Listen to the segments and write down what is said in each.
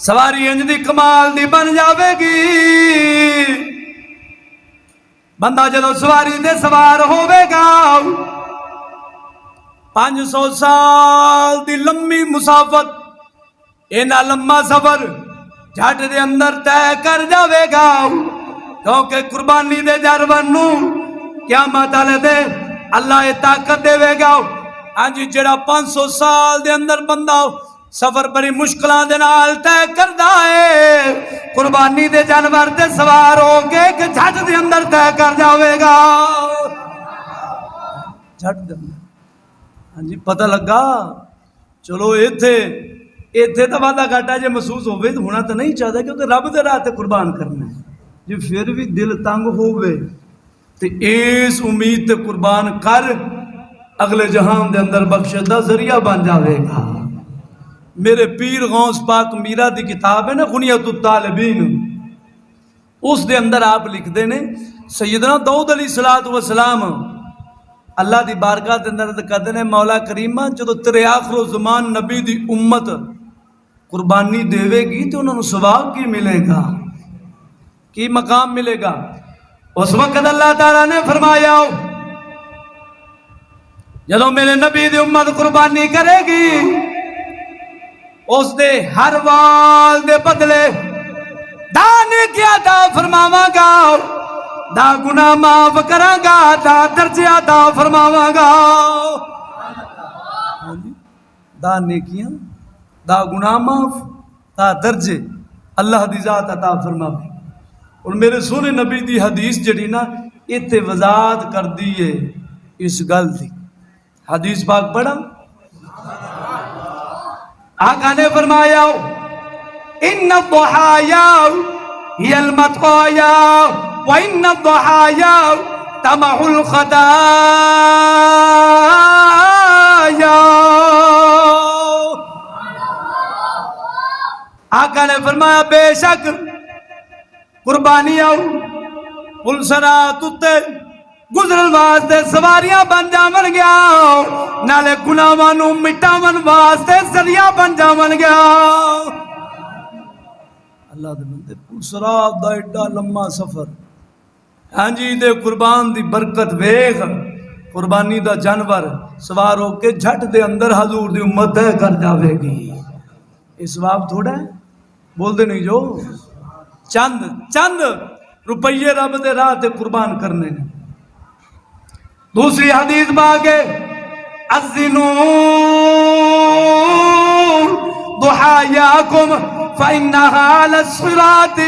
سواری انج دی کمال دی بن جاوے گی، بندہ جدو سواری دے سوار ہوے گا 500 سال دی لمبی مسافت، اینا لمبا سفر جھٹ دے اندر طے کر جاوے گا، کیونکہ قربانی دے جانور نو قیامت والے دے اللہ یہ طاقت دے گا۔ ہاں جی، جڑا 500 سال دے اندر بندہ سفر بڑی مشکلان دے نال طے کردا ہے، قربانی دے جانور تے سوار ہو کے کہ جھٹ دے اندر طے کر جاوے گا، جھٹ دے اندر۔ ہاں جی، پتہ لگا چلو ایتھے تو وعدہ گھاٹا جے محسوس ہوئے تو ہونا تو نہیں چاہتا، کیونکہ رب دے راہ تے قربان کرنا ہے جی، پھر بھی دل تنگ ہوئے تو اس امید تے قربان کر، اگلے جہان دے اندر بخشش دا ذریعہ بن جاوے گا۔ میرے پیر غوث پاک میرا دی کتاب ہے نا غنیۃ الطالبین، اس دے اندر آپ لکھ دے نے سیدنا داؤد علیہ السلام اللہ دی بارگاہ دے اندر کہتے ہیں مولا کریمہ جدو تیرے آخر زمان نبی دی امت قربانی دیوے گی تو انہوں نے ثواب کی ملے گا، کی مقام ملے گا؟ اس وقت اللہ تعالیٰ نے فرمایا جدو میرے نبی دی امت قربانی کرے گی اس دے ہر وال دے بدلے دا نیکی عطا فرماواں گا، دا گناہ معاف کراں گا، دا درجے عطا فرماواں گا، دا نیکیاں دا گناہ معاف دا درجے اللہ دی ذات عطا فرماوے۔ اور میرے سونے نبی دی حدیث جڑی نا اتنے وضاحت کر دیئے اس گل دی، حدیث پاک پڑھا، آقا نے فرمایا ان الضحایا ہی المتقایا وان الضحایا تمح الخطایا۔ آقا نے فرمایا بے شک قربانی آؤ پلسرات تے گزرن واسطے سواریاں بن جاون گیا، نالے گناہاں نوں مٹاون واسطے ذریعہ بن جاون گیا۔ اللہ دے بندے پلسرات دا ایڈا لمبا سفر، ہاں جی دے قربان دی برکت ویکھ، قربانی دا جانور سوار ہو کے جھٹ دے اندر حضور دی امت طے کر جاوے گی۔ اس ثواب تھوڑا ہے، بول دے نہیں جو چند روپیے رب دے راہ تے قربان کرنے نے۔ دوسری حدیث باگے اذنوا ضحایاکم فإنہا للصراط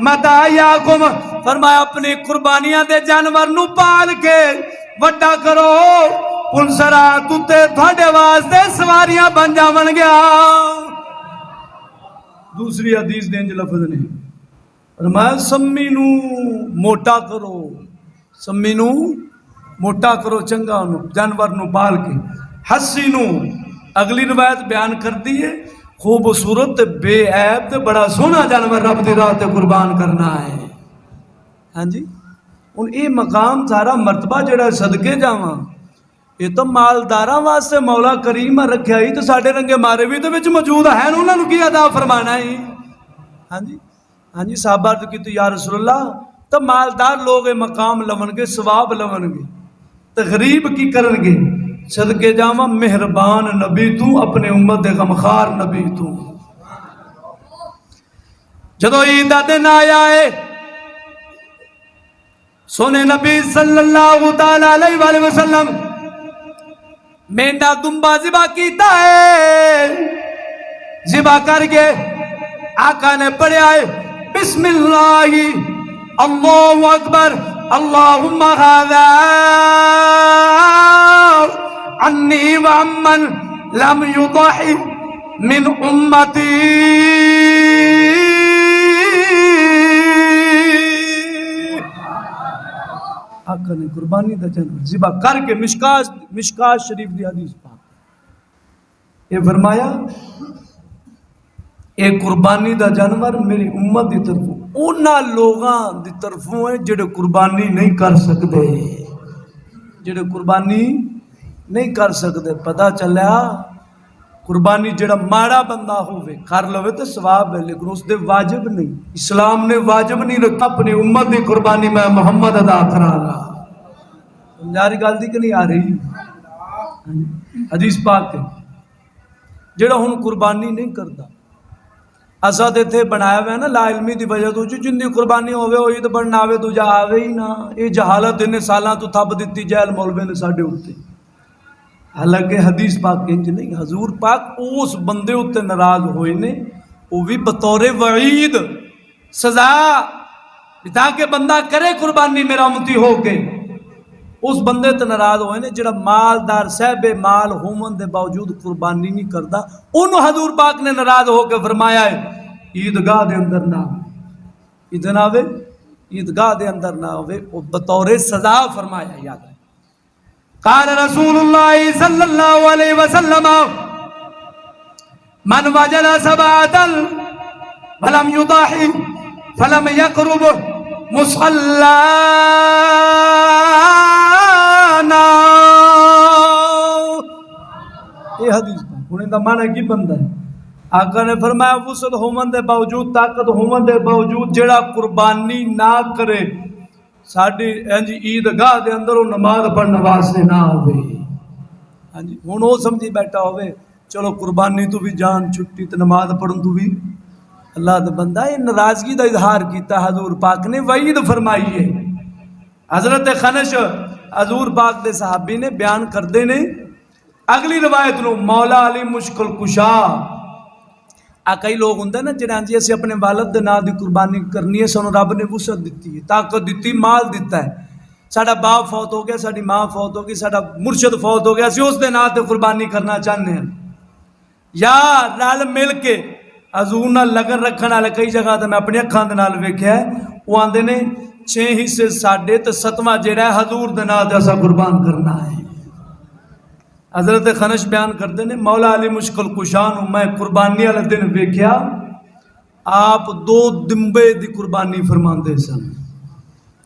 مدایاکم، فرمایا اپنی قربانیاں دے جانور نو پال کے وڈا کرو، پلسرات تے تھوڑے واسطے سواریاں بن جاون گیا۔ دوسری حدیث دے انج لفظ نے فرمایا سمی نو موٹا کرو، سمی نو موٹا کرو، چنگا جانور نو پال کے، حسی نو اگلی روایت بیان کر دی ہے خوبصورت بے عیب تے بڑا سونا جانور رب دی راہ تے قربان کرنا ہے۔ ہاں جی، ان اے مقام سارا مرتبہ جڑا صدقے جاواں یہ تو مالداراں واسطے مولا کریم رکھیا ہی، تو ساڈے رنگے مارے بھی تو وچ موجود ہیں، انہاں نوں کی ادا فرمانا ہے؟ ہاں جی، ہاں جی، صحابہ تو کی تو یا رسول اللہ تو مالدار لوگ مقام لون گے، ثواب لون گے، تغریب کی کرن گے، صدقے جاواں مہربان نبی تو، اپنے امت دے غمخار نبی تو۔ جدو عید دا دن آیا ہے سونے نبی صلی اللہ تعالی علیہ وآلہ وسلم مینڈا دمبا ذبح کیتا ہے، ذبح کر کے آقا نے پڑھیا ہے بسم اللہ اللہ اکبر اللہم ھذا عنی وعمن لم یضحی من امتی۔ آقا نے قربانی دا جانور ذبح کر کے مشکات شریف دی حدیث پاک یہ فرمایا اے قربانی دا جانور میری امت دی طرفوں اونا لوگاں دی طرفوں ہے جڑے قربانی نہیں کر سکتے، جڑے قربانی نہیں کر سکتے۔ پتہ چلیا قربانی جڑا ماڑا بندہ ہوئے کر لوے تو ثواب ہے، لیکن اس دے واجب نہیں، اسلام نے واجب نہیں رکھا اپنی امت دی قربانی میں محمد ادا کرا گا۔ سمجھاری گل دی کہ نہیں آ رہی؟ حدیث پاک ہے جڑا ہن قربانی نہیں کرتا، اسا تے تھے بنایا ہوا ہے نا لا علمی دی وجہ تو جن دی قربانی ہوئے وہ عید بڑھنا آوے تو جا آوے ہی نہ، یہ جہالت انہیں سالاں تو تھپ دیتی جہل مولوی نے ساڈے اوتے۔ حالانکہ حدیث پاک انج نہیں، حضور پاک اس بندے اوتے ناراض ہوئے نے وہ بھی بطور وعید سزا تاکہ بندہ کرے قربانی میرا امتی ہو کے، اس بندے تے ناراض ہوئے نے جڑا مالدار صاحب مال ہومن دے باوجود قربانی نہیں کردا، انہوں حضور پاک نے ناراض ہو کے فرمایا ہے عیدگاہ دے اندر نہ اتنا ہوئے، عیدگاہ دے اندر نہ ہوئے، وہ بطور سزا فرمایا۔ یاد ہے قال رسول اللہ صلی اللہ علیہ وسلم من وجد سبعة فلم يضحي فلم يقرب مصلانا، یہ حدیث ہونے کا معنی کی بندہ ہے؟ آقا نے فرمایا وسعت ہومن دے باوجود، طاقت ہومن دے باوجود جڑا قربانی نہ کرے ساڈی عیدگاہ دے اندر وہ نماز پڑھنے واسطے نہ ہوئے، ہاں جی ہن وہ سمجھی بیٹھا ہوئے چلو قربانی تو بھی جان چھٹی تے نماز پڑھن تو بھی اللہ دا بندہ، یہ ناراضگی دا اظہار کیتا حضور پاک نے، وعید فرمائی ہے۔ حضرت خنش حضور پاک دے صحابی نے بیان کردے نے اگلی روایت نو، مولا علی مشکل کشا کئی لوگ ہوں نا جہاں جی اسی اپنے والد دے نام دی قربانی کرنی ہے، سانو رب نے وسعت دیتی ہے، طاقت دیتی، مال دیتا ہے، ساڈا باپ فوت ہو گیا، ساڈی ماں فوت ہو گئی، ساڈا مرشد فوت ہو گیا، اسی اس دے نام تے قربانی کرنا چاہتے ہیں، یا رل مل کے حضور نال لگن رکھن والے کئی جگہ تے میں اپنی اکھاں دے نال ویکھیا ہے، وہ آندے نے 6 حصے ساڈے تے 7واں جہڑا ہے حضور دے نام تے اساں قربان کرنا ہے۔ حضرت خنش بیان کرتے ہیں مولا علی مشکل کشان میں قربانی والے دن ویکھیا آپ 2 دمبے دی قربانی فرماندے سن،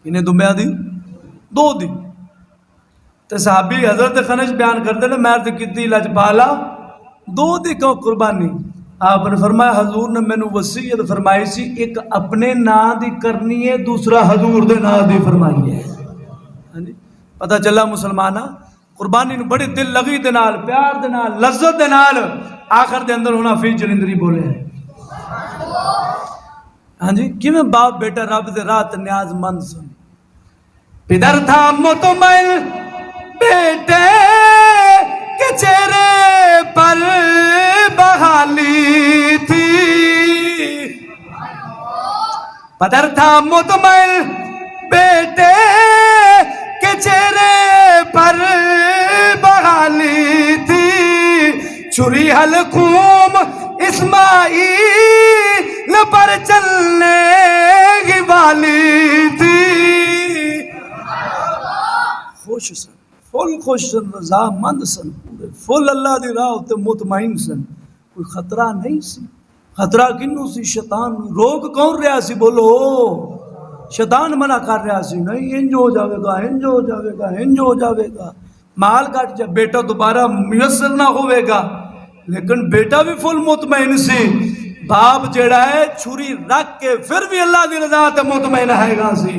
انہیں دمبیاں دی 2 دی، تے صحابی حضرت خنش بیان کرتے ہیں میں تے کیتی لجپالا 2 دی کیوں قربانی؟ آپ نے فرمایا حضور نے مینوں وصیت فرمائی سی ایک اپنے نام دی کرنی ہے، دوسرا حضور دے نام دی فرمائی ہے۔ پتہ چلا مسلمانہ قربانی نو بڑی دل لگی دے نال، پیار دے نال، لذت دے نال آخر دے اندر ہونا فی جلندری بولے ہیں۔ ہاں جی کیویں باپ بیٹا رب دے راہ تے نیاز مند سن، پدر تھا مطمئن بیٹے کے چہرے پر بحالی تھی، پدر تھا مطمئن بیٹے کے چہرے پر بحالی تھی، چھری حلقوم اسماعیل پر چلنے کی والی تھی۔ خوش سن، فل خوش سن، رضا مند سن، پورے فل اللہ دی راہ تے مطمئن سن، کوئی خطرہ نہیں سی۔ خطرہ کنوں سی؟ شیطان روک کون رہا سی؟ بولو شیطان منع کر رہا سی، نہیں انج ہو جاوے گا، انج ہو جاوے گا، انج ہو جاوے گا، مال کٹ جائے، بیٹا دوبارہ میسر نہ ہوئے گا، لیکن بیٹا بھی فل مطمئن سی، باپ جڑا ہے چھری رکھ کے پھر بھی اللہ دی رضا تے مطمئن ہے گا سی۔